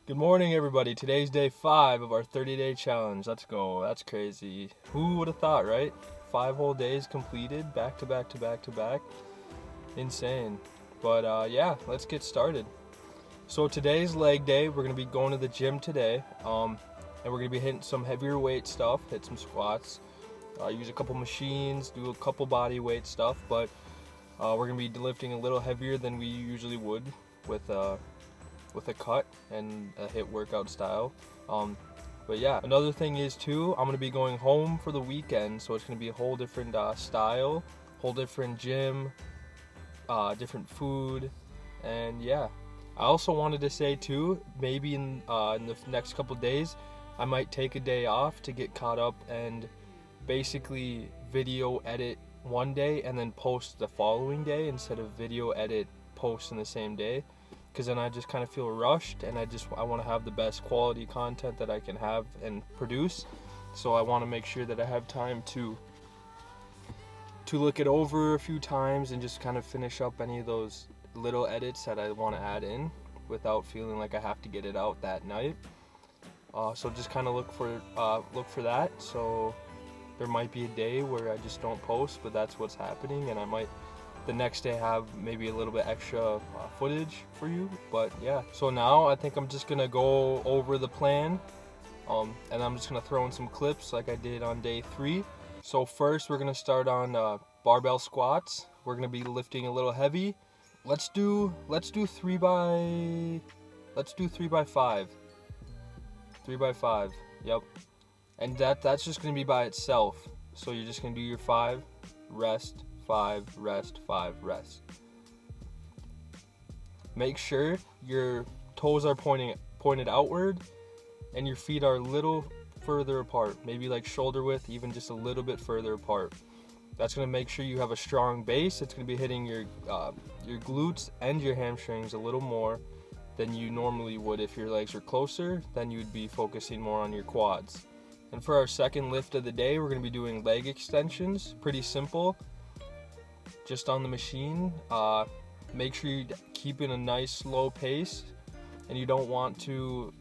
Good morning, everybody. Today's day 5 of our 30-day challenge. Let's go. That's crazy. Who would have thought, right? 5 whole days completed, back to back to back to back. Insane. But yeah, let's get started. So today's leg day. We're gonna be going to the gym today, and we're gonna be hitting some heavier weight stuff. Hit some squats. Use a couple machines. Do a couple body weight stuff. But we're gonna be lifting a little heavier than we usually would with a cut and a HIIT workout style. But yeah, another thing is too, I'm gonna be going home for the weekend, so it's gonna be a whole different style, whole different gym, different food, and yeah. I also wanted to say too, maybe in the next couple days, I might take a day off to get caught up and basically video edit one day and then post the following day instead of video edit post in the same day. Because then I just kind of feel rushed, and I want to have the best quality content that I can have and produce. So I want to make sure that I have time to look it over a few times and just kind of finish up any of those little edits that I want to add in without feeling like I have to get it out that night. So just kind of look for that. So there might be a day where I just don't post, but that's what's happening, and I might the next day have maybe a little bit extra footage for you. But yeah, so now I think I'm just gonna go over the plan, and I'm just gonna throw in some clips like I did on day 3. So first we're gonna start on barbell squats. We're gonna be lifting a little heavy. Let's do 3 by 5. 3 by 5. Yep. And that's just gonna be by itself. So you're just gonna do your 5, rest, 5, rest, 5, rest. Make sure your toes are pointed outward and your feet are a little further apart, maybe like shoulder width, even just a little bit further apart. That's going to make sure you have a strong base. It's going to be hitting your glutes and your hamstrings a little more than you normally would. If your legs were closer, then you'd be focusing more on your quads. And for our second lift of the day, we're going to be doing leg extensions. Pretty simple, just on the machine. Make sure you keep in a nice slow pace, and you don't want to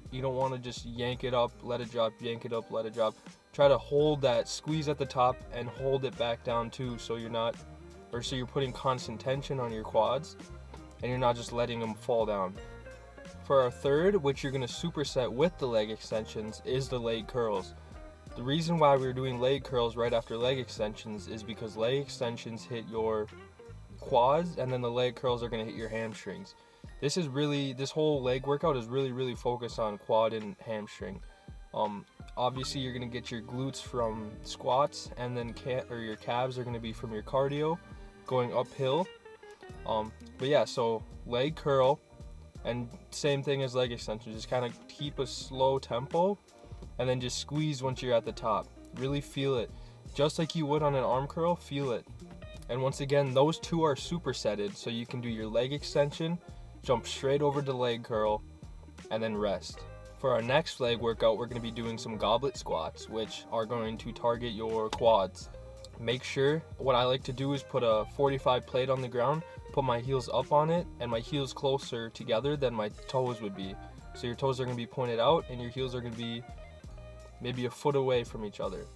just yank it up, let it drop, yank it up, let it drop. Try to hold that, squeeze at the top and hold it back down too, so you're putting constant tension on your quads and you're not just letting them fall down. For our third, which you're going to superset with the leg extensions, is the leg curls. The reason why we're doing leg curls right after leg extensions is because leg extensions hit your quads, and then the leg curls are going to hit your hamstrings. This whole leg workout is really focused on quad and hamstring. Obviously you're going to get your glutes from squats, and then your calves are going to be from your cardio going uphill. But yeah, so leg curl, and same thing as leg extension, just kind of keep a slow tempo and then just squeeze once you're at the top. Really feel it, just like you would on an arm curl. Feel it. And once again, those two are supersetted, so you can do your leg extension, jump straight over to leg curl, and then rest. For our next leg workout, we're going to be doing some goblet squats, which are going to target your quads. Make sure, what I like to do is put a 45 plate on the ground, put my heels up on it, and my heels closer together than my toes would be. So your toes are going to be pointed out, and your heels are going to be maybe a foot away from each other.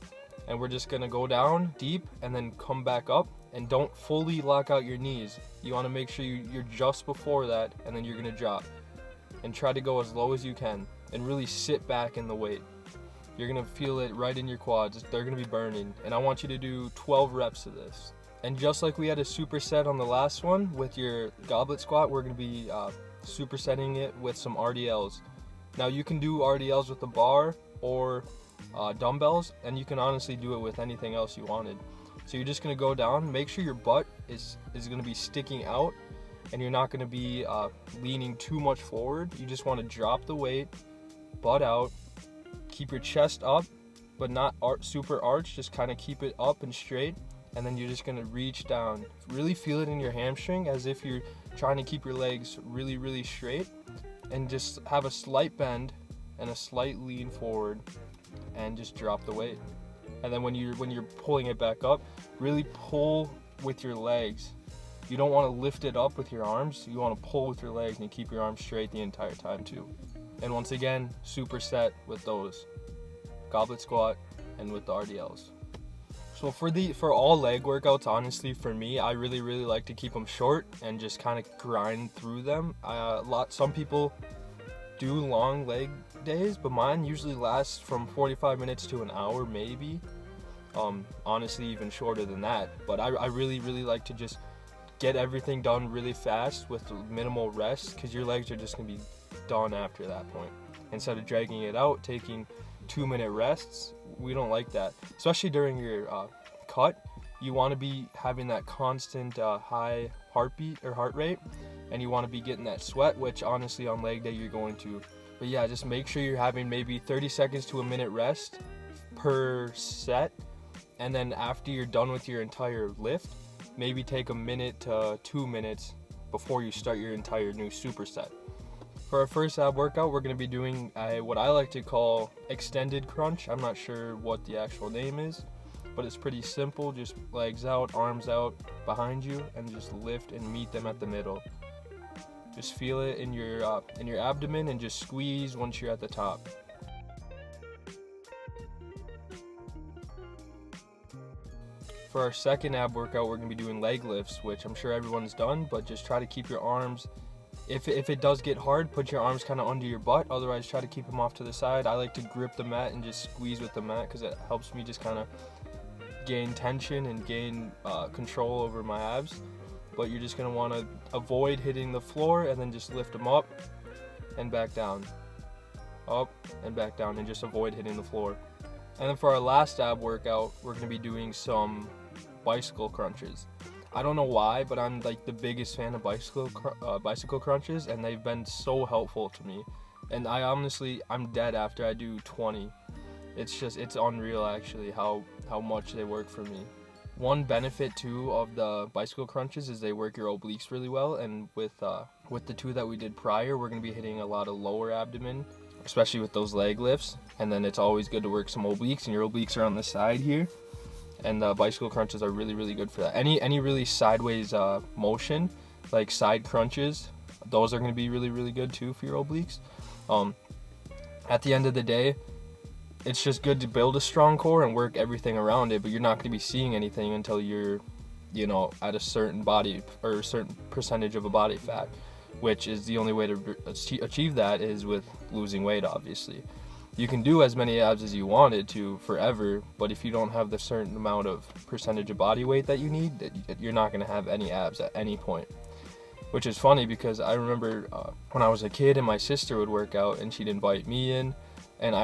And we're just going to go down deep and then come back up, and don't fully lock out your knees. You want to make sure you're just before that, and then you're going to drop. And try to go as low as you can, and really sit back in the weight. You're going to feel it right in your quads. They're going to be burning. And I want you to do 12 reps of this. And just like we had a superset on the last one with your goblet squat, we're going to be supersetting it with some RDLs. Now you can do RDLs with a bar or dumbbells, and you can honestly do it with anything else you wanted. So you're just going to go down, make sure your butt is going to be sticking out, and you're not going to be leaning too much forward. You just want to drop the weight, butt out, keep your chest up, but not super arched, just kind of keep it up and straight, and then you're just going to reach down. Really feel it in your hamstring, as if you're trying to keep your legs really straight, and just have a slight bend and a slight lean forward, and just drop the weight. And then when you're pulling it back up, really pull with your legs. You don't want to lift it up with your arms. You want to pull with your legs and keep your arms straight the entire time too. And once again, superset with those goblet squat and with the RDLs. So for all leg workouts, honestly, for me, I really like to keep them short and just kind of grind through them. Some people do long leg days, but mine usually lasts from 45 minutes to an hour, maybe. Honestly, even shorter than that. But I really like to just get everything done really fast with minimal rest, because your legs are just gonna be done after that point. Instead of dragging it out, taking 2-minute rests, we don't like that. Especially during your cut, you want to be having that constant high heartbeat or heart rate, and you want to be getting that sweat, which honestly on leg day you're going to. But yeah, just make sure you're having maybe 30 seconds to a minute rest per set, and then after you're done with your entire lift, maybe take a minute to 2 minutes before you start your entire new superset. For our first ab workout, we're going to be doing what I like to call extended crunch. I'm not sure what the actual name is, but it's pretty simple. Just legs out, arms out behind you, and just lift and meet them at the middle. Just feel it in your abdomen and just squeeze once you're at the top. For our second ab workout, we're going to be doing leg lifts, which I'm sure everyone's done, but just try to keep your arms, if it does get hard, put your arms kind of under your butt. Otherwise, try to keep them off to the side. I like to grip the mat and just squeeze with the mat, because it helps me just kind of gain tension and gain control over my abs. But you're just going to want to avoid hitting the floor, and then just lift them up and back down, up and back down, and just avoid hitting the floor. And then for our last ab workout, we're going to be doing some bicycle crunches. I don't know why, but I'm like the biggest fan of bicycle crunches, and they've been so helpful to me. And I'm dead after I do 20. It's unreal actually how much they work for me. One benefit too of the bicycle crunches is they work your obliques really well, and with the two that we did prior, we're going to be hitting a lot of lower abdomen, especially with those leg lifts. And then it's always good to work some obliques, and your obliques are on the side here, and the bicycle crunches are really good for that. Any really sideways motion, like side crunches, those are going to be really good too for your obliques. At the end of the day, it's just good to build a strong core and work everything around it, but you're not going to be seeing anything until you're, at a certain body or a certain percentage of a body fat, which is the only way to achieve that is with losing weight, obviously. You can do as many abs as you wanted to forever, but if you don't have the certain amount of percentage of body weight that you need, you're not going to have any abs at any point. Which is funny, because I remember when I was a kid and my sister would work out and she'd invite me in, and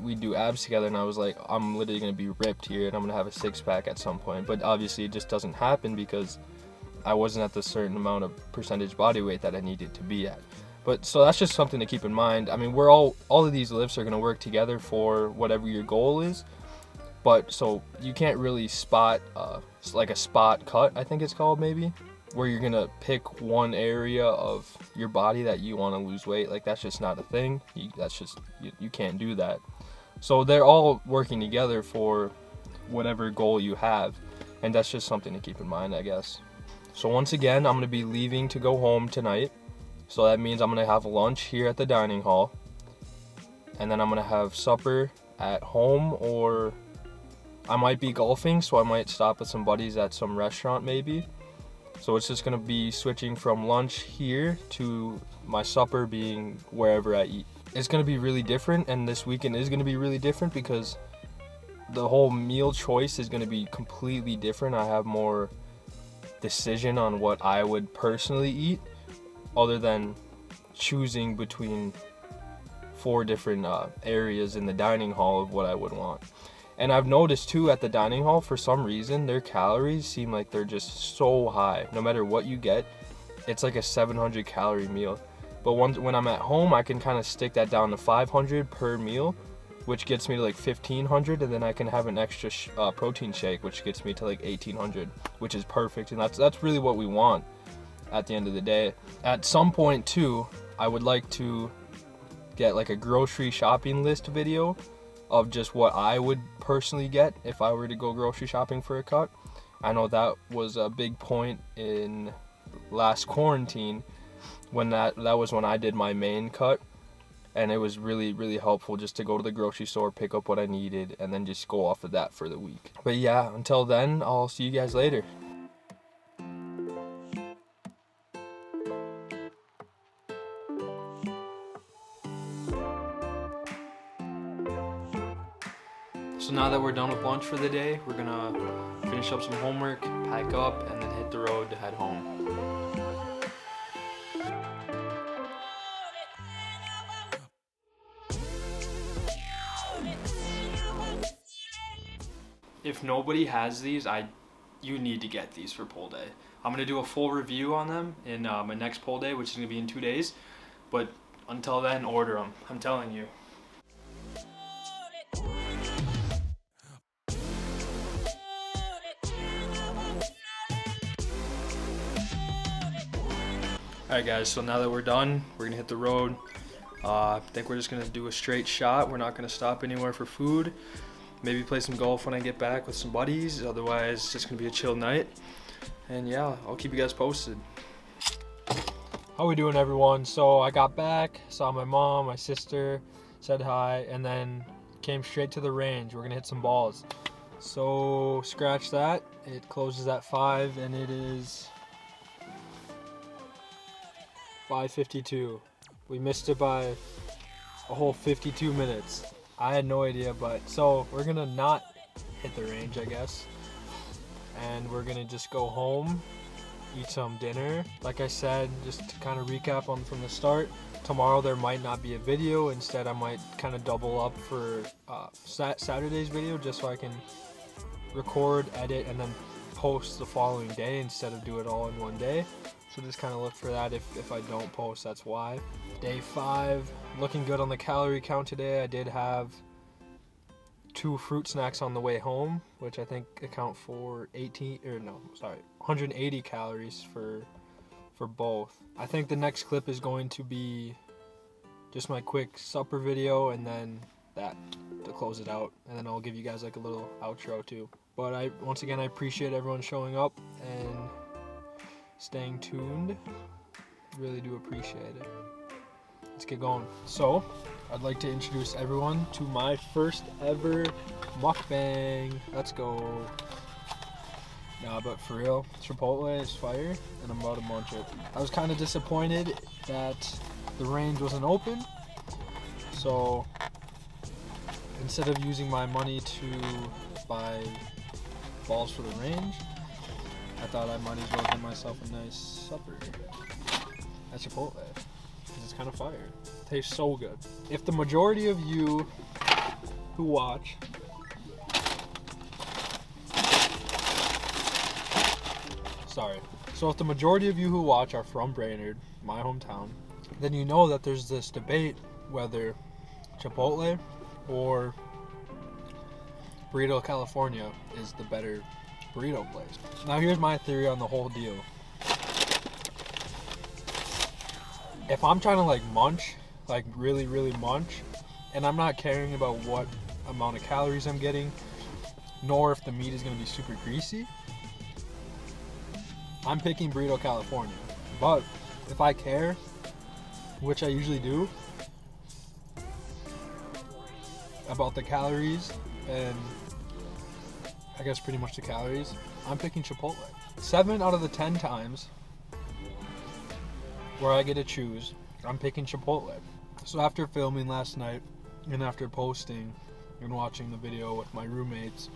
we'd do abs together, and I was like, I'm literally going to be ripped here and I'm going to have a six-pack at some point. But obviously it just doesn't happen because I wasn't at the certain amount of percentage body weight that I needed to be at. But so that's just something to keep in mind. I mean, all of these lifts are going to work together for whatever your goal is. But so you can't really spot, like a spot cut, I think it's called maybe, where you're going to pick one area of your body that you want to lose weight. Like, that's just not a thing. You can't do that. So they're all working together for whatever goal you have. And that's just something to keep in mind, I guess. So once again, I'm going to be leaving to go home tonight. So that means I'm going to have lunch here at the dining hall. And then I'm going to have supper at home, or I might be golfing, so I might stop with some buddies at some restaurant maybe. So it's just going to be switching from lunch here to my supper being wherever I eat. It's going to be really different, and this weekend is going to be really different because the whole meal choice is going to be completely different. I have more decision on what I would personally eat, other than choosing between 4 different areas in the dining hall of what I would want. And I've noticed too at the dining hall, for some reason, their calories seem like they're just so high. No matter what you get, it's like a 700 calorie meal. But when I'm at home, I can kind of stick that down to 500 per meal, which gets me to like 1,500, and then I can have an extra protein shake, which gets me to like 1,800, which is perfect. And that's really what we want at the end of the day. At some point too, I would like to get like a grocery shopping list video of just what I would personally get if I were to go grocery shopping for a cut. I know that was a big point in last quarantine, when that was when I did my main cut, and it was really, really helpful just to go to the grocery store, pick up what I needed, and then just go off of that for the week. But yeah, until then, I'll see you guys later. So now that we're done with lunch for the day, we're gonna finish up some homework, pack up, and then hit the road to head home. If nobody has these, you need to get these for poll day. I'm gonna do a full review on them in my next poll day, which is gonna be in 2 days. But until then, order them. I'm telling you. Alright guys, so now that we're done, we're gonna hit the road. I think we're just gonna do a straight shot. We're not gonna stop anywhere for food. Maybe play some golf when I get back with some buddies. Otherwise, it's just gonna be a chill night. And yeah, I'll keep you guys posted. How we doing, everyone? So I got back, saw my mom, my sister, said hi, and then came straight to the range. We're gonna hit some balls. So scratch that. It closes at 5 and it is 5:52. We missed it by a whole 52 minutes. I had no idea, but so we're gonna not hit the range, I guess. And we're gonna just go home, eat some dinner. Like I said, just to kind of recap on from the start, tomorrow there might not be a video. Instead, I might kind of double up for Saturday's video, just so I can record, edit, and then post the following day instead of do it all in one day. So just kind of look for that. If I don't post, that's why. Day 5, looking good on the calorie count today. I did have 2 fruit snacks on the way home, which I think account for 180 calories for both. I think the next clip is going to be just my quick supper video, and then that to close it out, and then I'll give you guys like a little outro too. But once again, I appreciate everyone showing up and staying tuned. Really do appreciate it. Let's get going. So I'd like to introduce everyone to my first ever mukbang. Let's go. Nah, but for real, Chipotle is fire, and I'm about to munch it. I was kind of disappointed that the range wasn't open, so instead of using my money to buy balls for the range, I thought I might as well get myself a nice supper at Chipotle, because it's kind of fire. It tastes so good. If the majority of you who watch if the majority of you who watch are from Brainerd, my hometown, then you know that there's this debate whether Chipotle or Burrito California is the better burrito place. Now here's my theory on the whole deal. If I'm trying to like munch, like really, really munch, and I'm not caring about what amount of calories I'm getting, nor if the meat is going to be super greasy, I'm picking Burrito California. But if I care, which I usually do, about the calories and I guess pretty much the calories, I'm picking Chipotle. 7 out of the 10 times where I get to choose, I'm picking Chipotle. So after filming last night and after posting and watching the video with my roommates,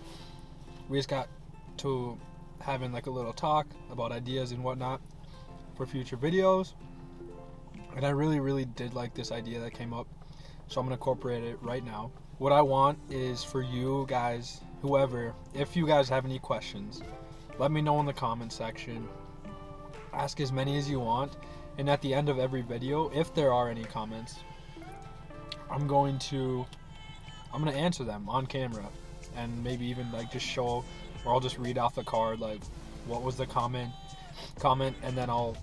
we just got to having like a little talk about ideas and whatnot for future videos, and I really, really did like this idea that came up, so I'm gonna incorporate it right now. What I want is for you guys, whoever, if you guys have any questions, let me know in the comment section. Ask as many as you want, and at the end of every video, if there are any comments, I'm gonna answer them on camera, and maybe even like just show, or I'll just read off the card like what was the comment, and then I'll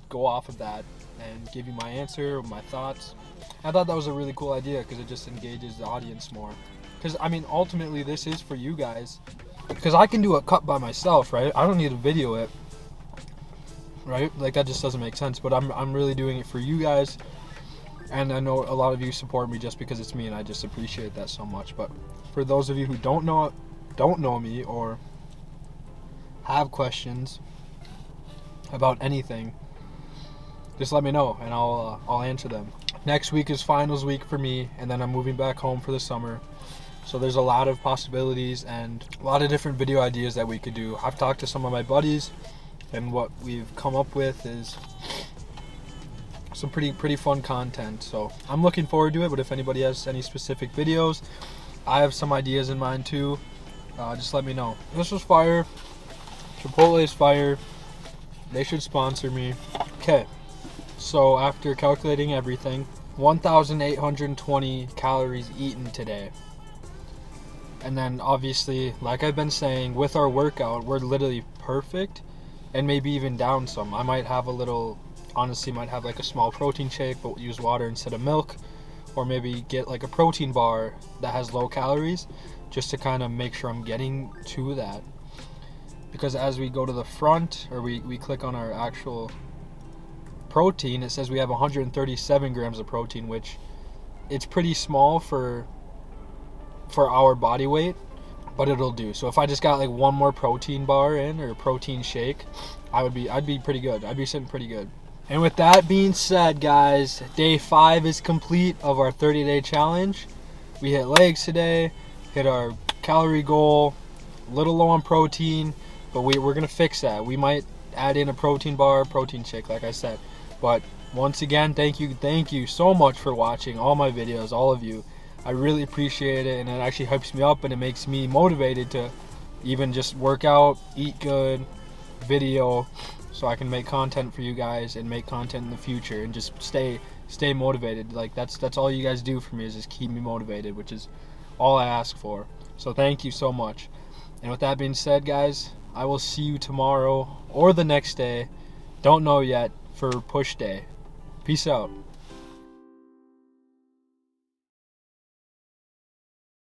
go off of that and give you my answer, my thoughts. I thought that was a really cool idea because it just engages the audience more. Because I mean, ultimately this is for you guys, because I can do a cut by myself, right? I don't need to video it, right? Like that just doesn't make sense. But I'm really doing it for you guys, And I know a lot of you support me just because it's me, and I just appreciate that so much. But for those of you who don't know me or have questions about anything, just let me know and I'll answer them. Next week is finals week for me, and then I'm moving back home for the summer. So there's a lot of possibilities and a lot of different video ideas that we could do. I've talked to some of my buddies, and what we've come up with is some pretty fun content. So I'm looking forward to it, but if anybody has any specific videos, I have some ideas in mind too. Just let me know. This was fire. Chipotle is fire. They should sponsor me. Okay, so after calculating everything, 1,820 calories eaten today. And then obviously, like I've been saying, with our workout, we're literally perfect, and maybe even down some. I might have honestly might have like a small protein shake, but use water instead of milk, or maybe get like a protein bar that has low calories, just to kind of make sure I'm getting to that. Because as we go to the front, or we click on our actual protein, it says we have 137 grams of protein, which it's pretty small for our body weight, but it'll do. So if I just got like one more protein bar in, or a protein shake, I'd be pretty good. I'd be sitting pretty good. And with that being said, guys, day 5 is complete of our 30-day challenge. We hit legs today, hit our calorie goal, a little low on protein, but we're gonna fix that. We might add in a protein bar, protein shake, like I said. But once again, thank you so much for watching all my videos, all of you. I really appreciate it, and it actually hypes me up, and it makes me motivated to even just work out, eat good, video, so I can make content for you guys and make content in the future, and just stay motivated. Like that's all you guys do for me, is just keep me motivated, which is all I ask for. So thank you so much. And with that being said, guys, I will see you tomorrow or the next day, don't know yet, for push day. Peace out.